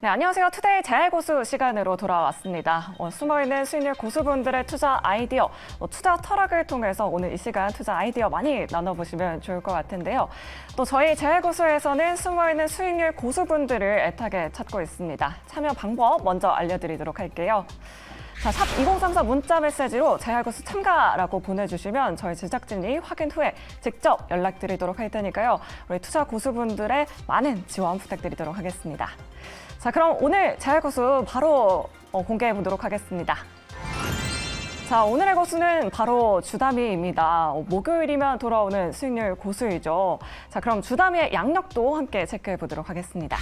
네, 안녕하세요. 투데이 재알고수 시간으로 돌아왔습니다. 숨어있는 수익률 고수분들의 투자 아이디어, 투자 철학을 통해서 오늘 이 시간 투자 아이디어 많이 나눠보시면 좋을 것 같은데요. 또 저희 재알고수에서는 숨어있는 수익률 고수분들을 애타게 찾고 있습니다. 참여 방법 먼저 알려드리도록 할게요. 자, 샵 2034 문자 메시지로 재알고수 참가라고 보내주시면 저희 제작진이 확인 후에 직접 연락드리도록 할 테니까요. 우리 투자 고수분들의 많은 지원 부탁드리도록 하겠습니다. 자, 그럼 오늘 재알고수 바로 공개해 보도록 하겠습니다. 자, 오늘의 고수는 바로 주다미입니다. 목요일이면 돌아오는 수익률 고수이죠. 자, 그럼 주다미의 양력도 함께 체크해 보도록 하겠습니다.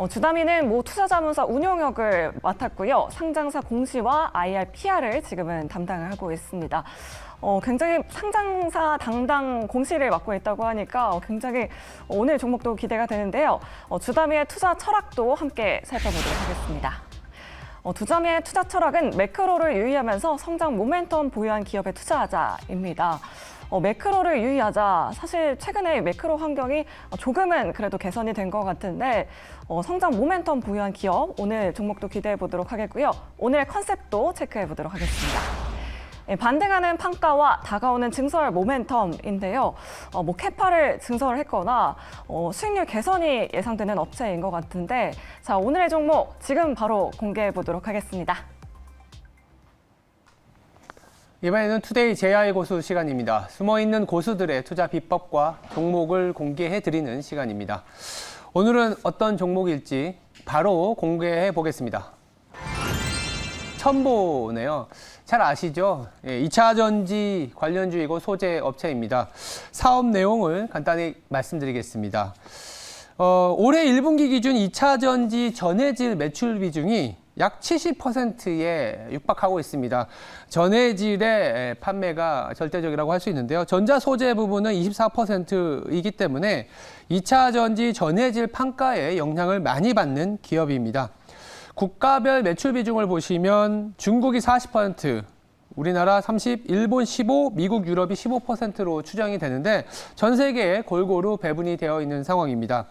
주다미는 모 투자자문서 운용역을 맡았고요. 상장사 공시와 IR, PR을 지금은 담당을 하고 있습니다. 굉장히 상장사 담당 공시를 맡고 있다고 하니까 굉장히 오늘 종목도 기대가 되는데요. 주다미의 투자 철학도 함께 살펴보도록 하겠습니다. 주다미의 투자 철학은 매크로를 유의하면서 성장 모멘텀 보유한 기업에 투자하자입니다. 매크로를 유의하자. 사실 최근에 매크로 환경이 조금은 그래도 개선이 된 것 같은데 성장 모멘텀 보유한 기업 오늘 종목도 기대해 보도록 하겠고요. 오늘 컨셉도 체크해 보도록 하겠습니다. 반등하는 판가와 다가오는 증설 모멘텀인데요. 캐파를 증설을 했거나 수익률 개선이 예상되는 업체인 것 같은데 자, 오늘의 종목 지금 바로 공개해 보도록 하겠습니다. 이번에는 투데이 JI 고수 시간입니다. 숨어있는 고수들의 투자 비법과 종목을 공개해드리는 시간입니다. 오늘은 어떤 종목일지 바로 공개해 보겠습니다. 첨보네요. 잘 아시죠? 2차 전지 관련주이고 소재 업체입니다. 사업 내용을 간단히 말씀드리겠습니다. 올해 1분기 기준 2차 전지 전해질 매출 비중이 약 70%에 육박하고 있습니다. 전해질의 판매가 절대적이라고 할 수 있는데요. 전자 소재 부분은 24%이기 때문에 2차 전지 전해질 판가에 영향을 많이 받는 기업입니다. 국가별 매출 비중을 보시면 중국이 40%, 우리나라 30%, 일본 15%, 미국, 유럽이 15%로 추정이 되는데 전 세계에 골고루 배분이 되어 있는 상황입니다.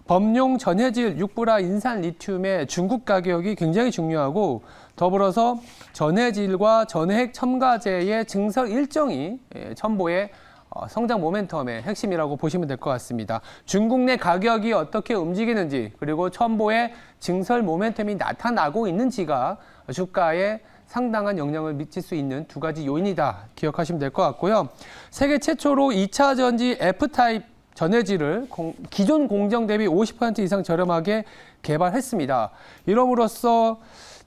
범용 전해질 육불화 인산 리튬의 중국 가격이 굉장히 중요하고 더불어서 전해질과 전해핵 첨가제의 증설 일정이 첨보의 성장 모멘텀의 핵심이라고 보시면 될 것 같습니다. 중국 내 가격이 어떻게 움직이는지 그리고 첨보의 증설 모멘텀이 나타나고 있는지가 주가에 상당한 영향을 미칠 수 있는 두 가지 요인이다 기억하시면 될 것 같고요. 세계 최초로 2차 전지 F타입 전해질을 기존 공정 대비 50% 이상 저렴하게 개발했습니다. 이럼으로써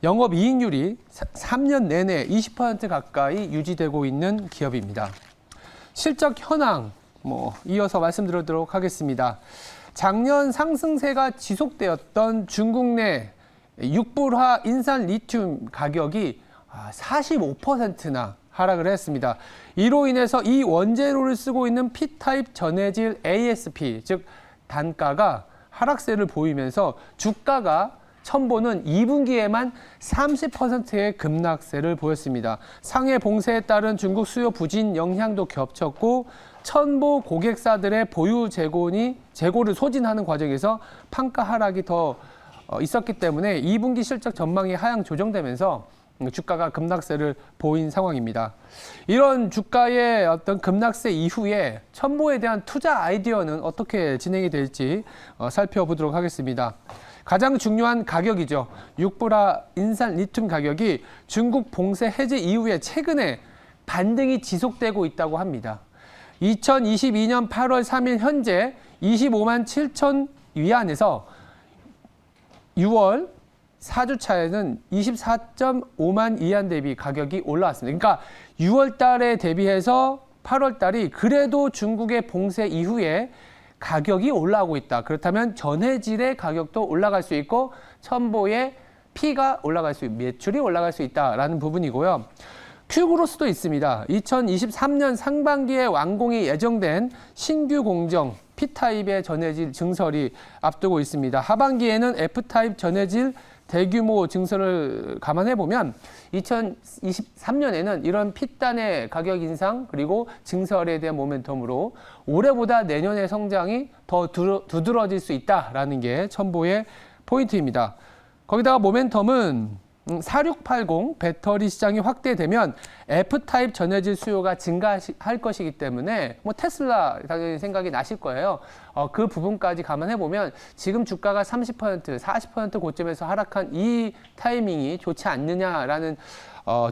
영업이익률이 3년 내내 20% 가까이 유지되고 있는 기업입니다. 실적 현황 이어서 말씀드리도록 하겠습니다. 작년 상승세가 지속되었던 중국 내 육불화 인산 리튬 가격이 45%나 하락을 했습니다. 이로 인해서 이 원재료를 쓰고 있는 P타입 전해질 ASP, 즉 단가가 하락세를 보이면서 주가가 첨보는 2분기에만 30%의 급락세를 보였습니다. 상해 봉쇄에 따른 중국 수요 부진 영향도 겹쳤고 첨보 고객사들의 보유 재고를 소진하는 과정에서 판가 하락이 더 있었기 때문에 2분기 실적 전망이 하향 조정되면서 주가가 급락세를 보인 상황입니다. 이런 주가의 어떤 급락세 이후에 첨보에 대한 투자 아이디어는 어떻게 진행이 될지 살펴보도록 하겠습니다. 가장 중요한 가격이죠. 육불화 인산 리튬 가격이 중국 봉쇄 해제 이후에 최근에 반등이 지속되고 있다고 합니다. 2022년 8월 3일 현재 25만 7천 위안에서 6월 4주차에는 24.5만 위안 대비 가격이 올라왔습니다. 그러니까 6월 달에 대비해서 8월 달이 그래도 중국의 봉쇄 이후에 가격이 올라오고 있다. 그렇다면 전해질의 가격도 올라갈 수 있고 첨보의 P가 올라갈 수 있고 매출이 올라갈 수 있다라는 부분이고요. 큐그로스도 있습니다. 2023년 상반기에 완공이 예정된 신규 공정 P타입의 전해질 증설이 앞두고 있습니다. 하반기에는 F타입 전해질 대규모 증설을 감안해 보면 2023년에는 이런 P단의 가격 인상 그리고 증설에 대한 모멘텀으로 올해보다 내년의 성장이 더 두드러질 수 있다라는 게 첨보의 포인트입니다. 거기다가 모멘텀은 4680 배터리 시장이 확대되면 F타입 전해질 수요가 증가할 것이기 때문에 뭐 테슬라 당연히 생각이 나실 거예요. 그 부분까지 감안해 보면 지금 주가가 30%, 40% 고점에서 하락한 이 타이밍이 좋지 않느냐라는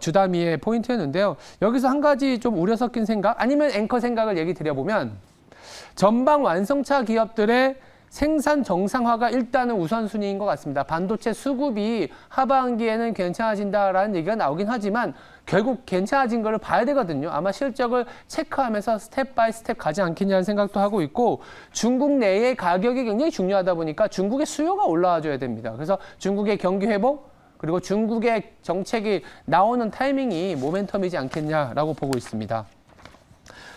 주담이의 포인트였는데요. 여기서 한 가지 좀 우려 섞인 생각 아니면 앵커 생각을 얘기 드려보면 전방 완성차 기업들의 생산 정상화가 일단은 우선순위인 것 같습니다. 반도체 수급이 하반기에는 괜찮아진다라는 얘기가 나오긴 하지만 결국 괜찮아진 거를 봐야 되거든요. 아마 실적을 체크하면서 스텝 바이 스텝 가지 않겠냐는 생각도 하고 있고 중국 내의 가격이 굉장히 중요하다 보니까 중국의 수요가 올라와줘야 됩니다. 그래서 중국의 경기 회복 그리고 중국의 정책이 나오는 타이밍이 모멘텀이지 않겠냐라고 보고 있습니다.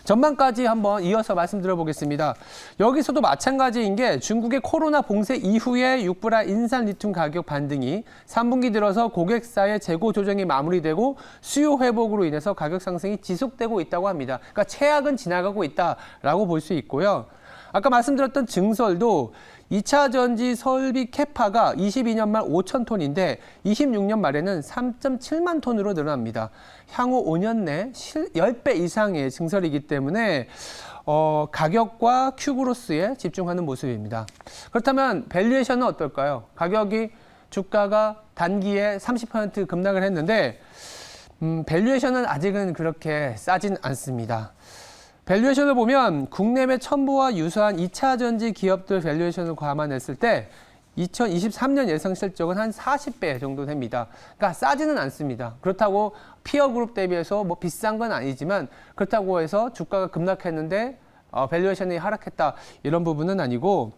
전망까지 한번 이어서 말씀드려보겠습니다. 여기서도 마찬가지인 게 중국의 코로나 봉쇄 이후에 육브라 인산 리튬 가격 반등이 3분기 들어서 고객사의 재고 조정이 마무리되고 수요 회복으로 인해서 가격 상승이 지속되고 있다고 합니다. 그러니까 최악은 지나가고 있다라고 볼 수 있고요. 아까 말씀드렸던 증설도 2차 전지 설비 캐파가 22년 말 5천 톤인데 26년 말에는 3.7만 톤으로 늘어납니다. 향후 5년 내 10배 이상의 증설이기 때문에 가격과 큐그로스에 집중하는 모습입니다. 그렇다면 밸류에이션은 어떨까요? 가격이 주가가 단기에 30% 급락을 했는데 밸류에이션은 아직은 그렇게 싸진 않습니다. 밸류에이션을 보면 국내외 첨부와 유사한 2차 전지 기업들 밸류에이션을 감안했을 때 2023년 예상 실적은 한 40배 정도 됩니다. 그러니까 싸지는 않습니다. 그렇다고 피어 그룹 대비해서 뭐 비싼 건 아니지만 그렇다고 해서 주가가 급락했는데 밸류에이션이 하락했다 이런 부분은 아니고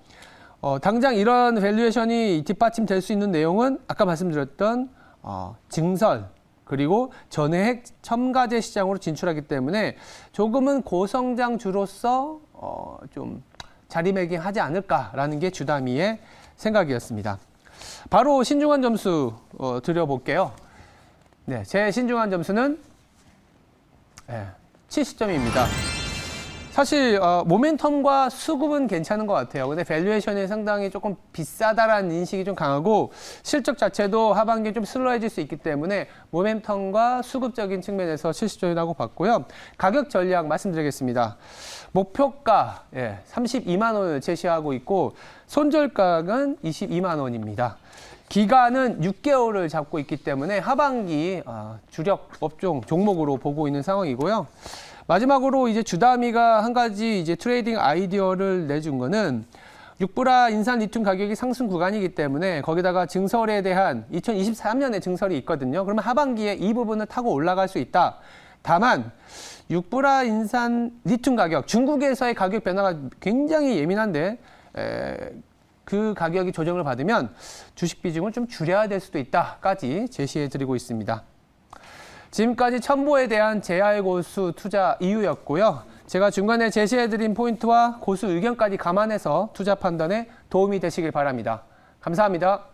당장 이런 밸류에이션이 뒷받침될 수 있는 내용은 아까 말씀드렸던 증설 그리고 전해핵 첨가제 시장으로 진출하기 때문에 조금은 고성장주로서 좀 자리매김하지 않을까라는 게 주담이의 생각이었습니다. 바로 신중한 점수 드려볼게요. 네, 제 신중한 점수는 70점입니다. 사실 모멘텀과 수급은 괜찮은 것 같아요. 근데 밸류에이션이 상당히 조금 비싸다라는 인식이 좀 강하고 실적 자체도 하반기에 좀 슬로해질 수 있기 때문에 모멘텀과 수급적인 측면에서 70점이라고 봤고요. 가격 전략 말씀드리겠습니다. 목표가 32만 원을 제시하고 있고 손절가는 22만 원입니다. 기간은 6개월을 잡고 있기 때문에 하반기 주력 업종 종목으로 보고 있는 상황이고요. 마지막으로 이제 주담이가 한 가지 이제 트레이딩 아이디어를 내준 거는 육브라 인산 리튬 가격이 상승 구간이기 때문에 거기다가 증설에 대한 2023년에 증설이 있거든요. 그러면 하반기에 이 부분을 타고 올라갈 수 있다. 다만 육브라 인산 리튬 가격, 중국에서의 가격 변화가 굉장히 예민한데 그 가격이 조정을 받으면 주식 비중을 좀 줄여야 될 수도 있다까지 제시해 드리고 있습니다. 지금까지 첨보에 대한 JR 고수 투자 이유였고요. 제가 중간에 제시해드린 포인트와 고수 의견까지 감안해서 투자 판단에 도움이 되시길 바랍니다. 감사합니다.